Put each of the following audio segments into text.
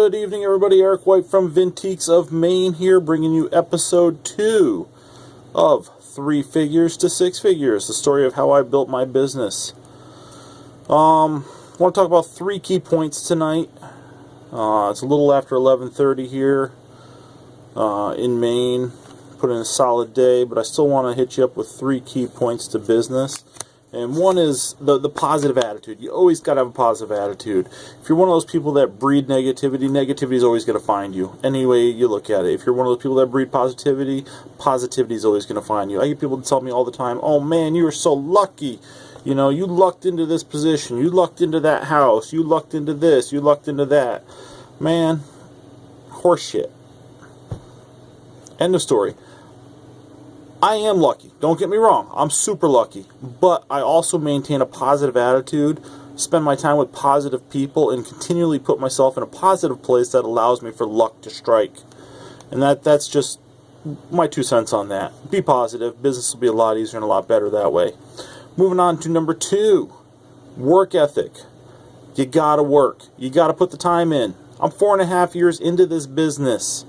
Good evening, everybody. Eric White from Vintiques of Maine here, bringing you episode 2 of 3 Figures to 6 Figures, the story of how I built my business. I want to talk about 3 key points tonight. It's a little after 11:30 here in Maine. Put in a solid day, but I still want to hit you up with 3 key points to business. And one is the positive attitude. You always got to have a positive attitude. If you're one of those people that breed negativity, negativity is always going to find you. Any way you look at it. If you're one of those people that breed positivity, positivity is always going to find you. I get people to tell me all the time, oh man, you were so lucky. You know, you lucked into this position. You lucked into that house. You lucked into this. You lucked into that. Man, horseshit. End of story. I am lucky. Don't get me wrong. I'm super lucky. But I also maintain a positive attitude, spend my time with positive people, and continually put myself in a positive place that allows me for luck to strike. And that's just my 2 cents on that. Be positive. Business will be a lot easier and a lot better that way. Moving on to number 2. Work ethic. You gotta work. You gotta put the time in. I'm 4.5 years into this business.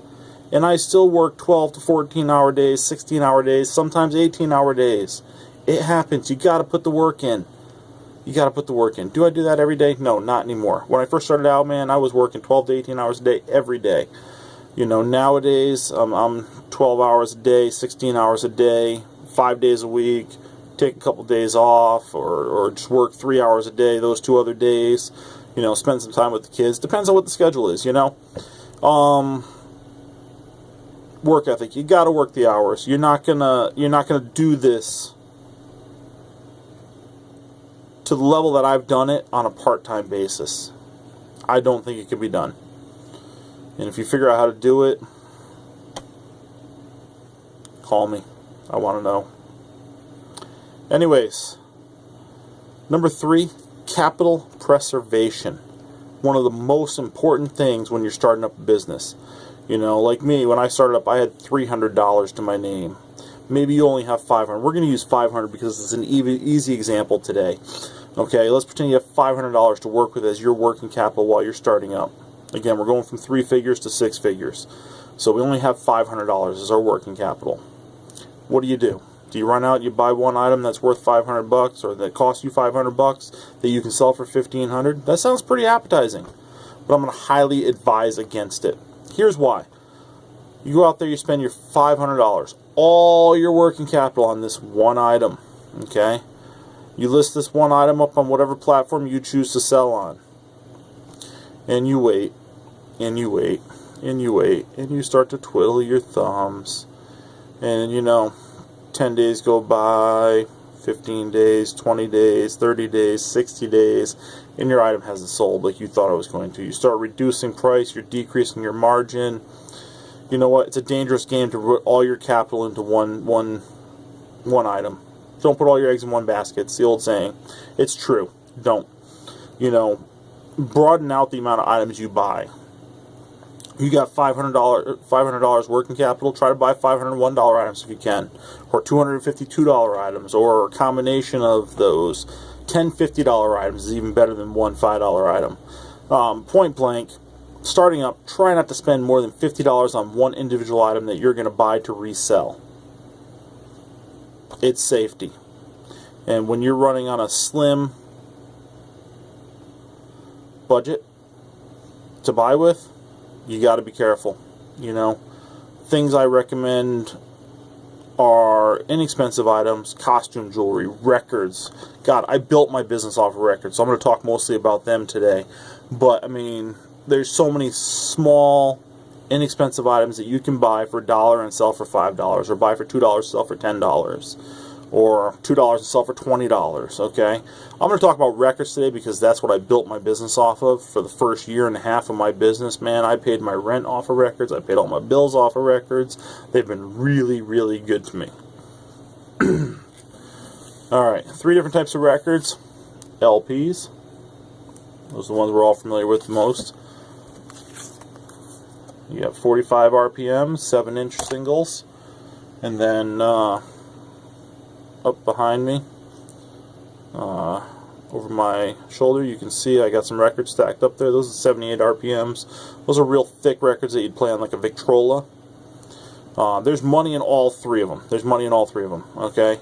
And I still work 12 to 14-hour days, 16-hour days, sometimes 18-hour days. It happens. You got to put the work in. You got to put the work in. Do I do that every day? No, not anymore. When I first started out, man, I was working 12 to 18 hours a day every day. You know, nowadays, I'm 12 hours a day, 16 hours a day, 5 days a week, take a couple days off, or just work 3 hours a day those 2 other days. You know, spend some time with the kids. Depends on what the schedule is, you know. Work ethic. You got to work the hours. You're not gonna do this to the level that I've done it on a part-time basis. I don't think it can be done. And if you figure out how to do it, call me. I want to know. Anyways, number 3, capital preservation. One of the most important things when you're starting up a business. You know, like me, when I started up, I had $300 to my name. Maybe you only have $500. We're going to use $500 because it's an easy example today. Okay, let's pretend you have $500 to work with as your working capital while you're starting up. Again, we're going from 3 figures to 6 figures. So we only have $500 as our working capital. What do? Do you run out and you buy one item that's worth $500 or that costs you $500 that you can sell for $1,500? That sounds pretty appetizing. But I'm going to highly advise against it. Here's why. You go out there, you spend your $500, all your working capital on this one item, okay? You list this one item up on whatever platform you choose to sell on. And you wait, and you wait, and you wait, and you start to twiddle your thumbs. And, you know, 10 days go by, 15 days, 20 days, 30 days, 60 days, and your item hasn't sold like you thought it was going to. You start reducing price, you're decreasing your margin. You know what? It's a dangerous game to put all your capital into one item. Don't put all your eggs in one basket. It's the old saying. It's true. Don't. You know, broaden out the amount of items you buy. You got $500 working capital, try to buy $501 items if you can, or $252 items, or a combination of those. $10, $50 items is even better than one $5 item. Point blank, starting up, try not to spend more than $50 on one individual item that you're going to buy to resell. It's safety. And when you're running on a slim budget to buy with, you got to be careful. You know, things I recommend are inexpensive items, costume jewelry, records. God, I built my business off of records, so I'm going to talk mostly about them today. But, I mean, there's so many small, inexpensive items that you can buy for $1 and sell for $5, or buy for $2 and sell for $10. Or $2 and sell for $20, okay? I'm going to talk about records today because that's what I built my business off of for the first 1.5 years of my business, man. I paid my rent off of records. I paid all my bills off of records. They've been really, really good to me. Alright, 3 different types of records. LPs. Those are the ones we're all familiar with the most. You got 45 RPM, 7-inch singles. And then, up behind me, over my shoulder, you can see I got some records stacked up there. Those are 78 RPMs. Those are real thick records that you'd play on like a Victrola. There's money in all three of them. There's money in all three of them, okay?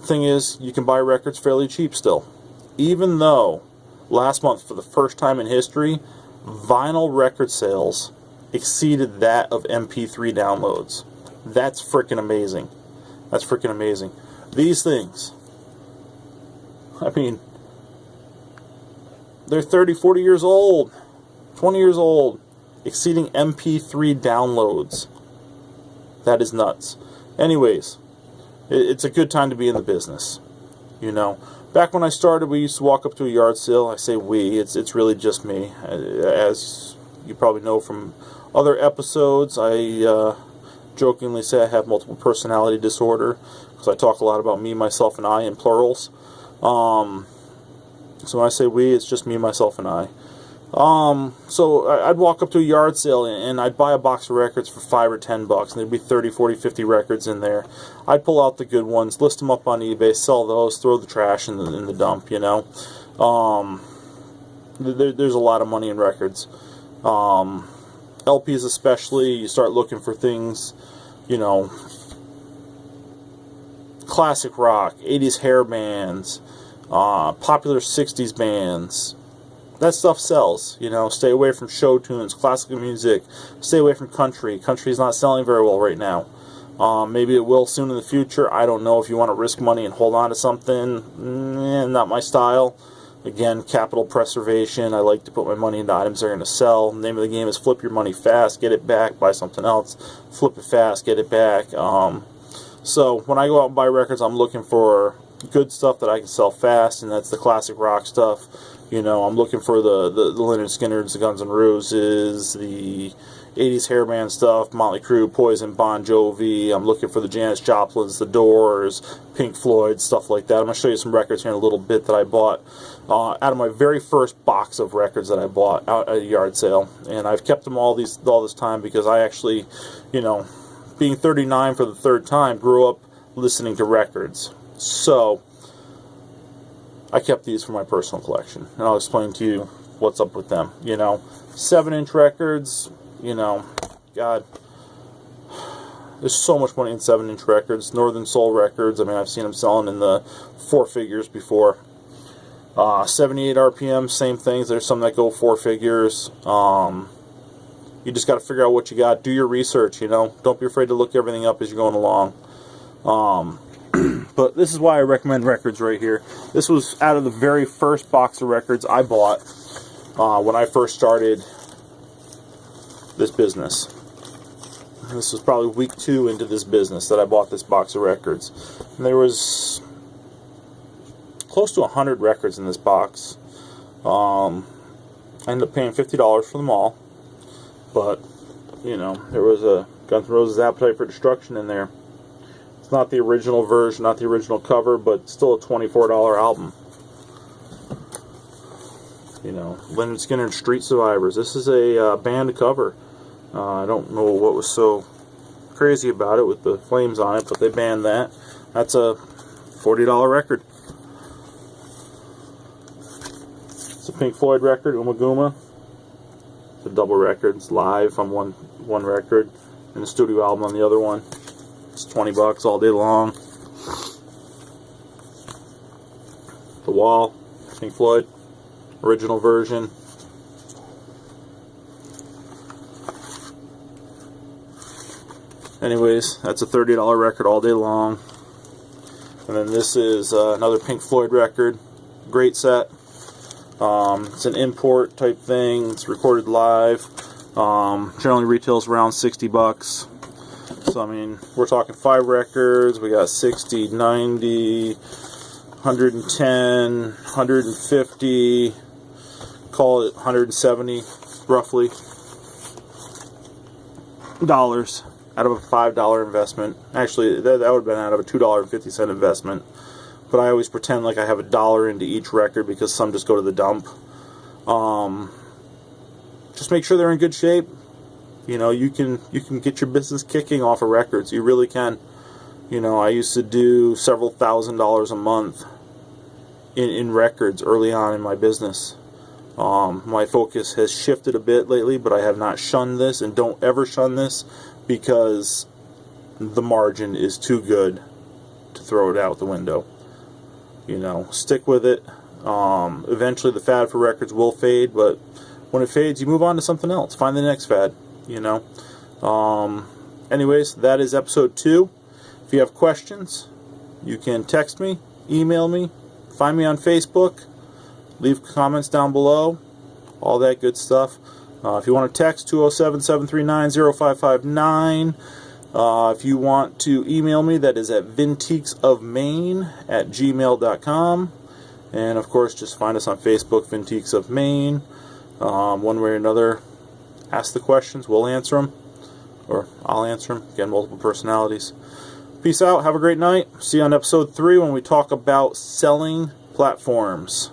Thing is, you can buy records fairly cheap still. Even though, last month, for the first time in history, vinyl record sales exceeded that of MP3 downloads. That's freaking amazing. That's freaking amazing. These things, I mean, they're 30, 40 years old, 20 years old, exceeding MP3 downloads. That is nuts. Anyways, it's a good time to be in the business. You know, back when I started, we used to walk up to a yard sale. I say we, it's really just me. As you probably know from other episodes, I jokingly say I have multiple personality disorder, because I talk a lot about me, myself, and I in plurals. So when I say we, it's just me, myself, and I. So I'd walk up to a yard sale and I'd buy a box of records for $5 or $10, and there'd be 30, 40, 50 records in there. I'd pull out the good ones, list them up on eBay, sell those, throw the trash in the dump, you know. There's a lot of money in records. LPs especially, you start looking for things, you know, classic rock, 80s hair bands, popular 60s bands. That stuff sells, you know. Stay away from show tunes, classical music. Stay away from country. Country's not selling very well right now. Maybe it will soon in the future. I don't know. If you want to risk money and hold on to something, not my style. Again, capital preservation. I like to put my money into items that are going to sell. The name of the game is flip your money fast, get it back, buy something else. Flip it fast, get it back. So when I go out and buy records, I'm looking for good stuff that I can sell fast, and that's the classic rock stuff. You know, I'm looking for the Lynyrd Skynyrd's, the Guns N' Roses, the 80s hair band stuff, Motley Crue, Poison, Bon Jovi. I'm looking for the Janis Joplins, the Doors, Pink Floyd, stuff like that. I'm going to show you some records here in a little bit that I bought out of my very first box of records that I bought out at a yard sale. And I've kept them all this time because I actually, you know, being 39 for the third time, grew up listening to records. So I kept these for my personal collection, and I'll explain to you what's up with them. You know, 7-inch records, you know, God, there's so much money in 7-inch records. Northern Soul records, I mean, I've seen them selling in the 4 figures before. 78 RPM, same things. There's some that go 4 figures. You just got to figure out what you got. Do your research, you know. Don't be afraid to look everything up as you're going along. But this is why I recommend records right here. This was out of the very first box of records I bought when I first started this business. This was probably week 2 into this business that I bought this box of records. And there was close to 100 records in this box. I ended up paying $50 for them all. But, you know, there was a Guns N' Roses Appetite for Destruction in there. Not the original version, not the original cover, but still a $24 album. You know, Lynyrd Skynyrd Street Survivors. This is a band cover. I don't know what was so crazy about it with the flames on it, but they banned that. That's a $40 record. It's a Pink Floyd record, Uma Guma. It's a double record. It's live on one record, and a studio album on the other one. It's $20 all day long. The Wall, Pink Floyd, original version. Anyways, that's a $30 record all day long. And then this is another Pink Floyd record. Great set. It's an import type thing. It's recorded live. Generally retails around $60. So, I mean, we're talking 5 records. We got 60, 90, 110, 150, call it 170, roughly, dollars out of a $5 investment. Actually, that would have been out of a $2.50 investment. But I always pretend like I have $1 into each record because some just go to the dump. Just make sure they're in good shape. You know, you can get your business kicking off of records. You really can. You know, I used to do several $1,000s a month in records early on in my business. My focus has shifted a bit lately, but I have not shunned this, and don't ever shun this, because the margin is too good to throw it out the window. You know, stick with it. Eventually the fad for records will fade, but when it fades, you move on to something else. Find the next fad, you know. Anyways, that is episode 2. If you have questions, you can text me, email me, find me on Facebook, leave comments down below, all that good stuff. If you want to text, 207-739-0559. If you want to email me, that is at vintiquesofmaine@gmail.com. And of course, just find us on Facebook, Vintiques of Maine. One way or another, ask the questions, we'll answer them. Or I'll answer them. Again, multiple personalities. Peace out. Have a great night. See you on episode 3 when we talk about selling platforms.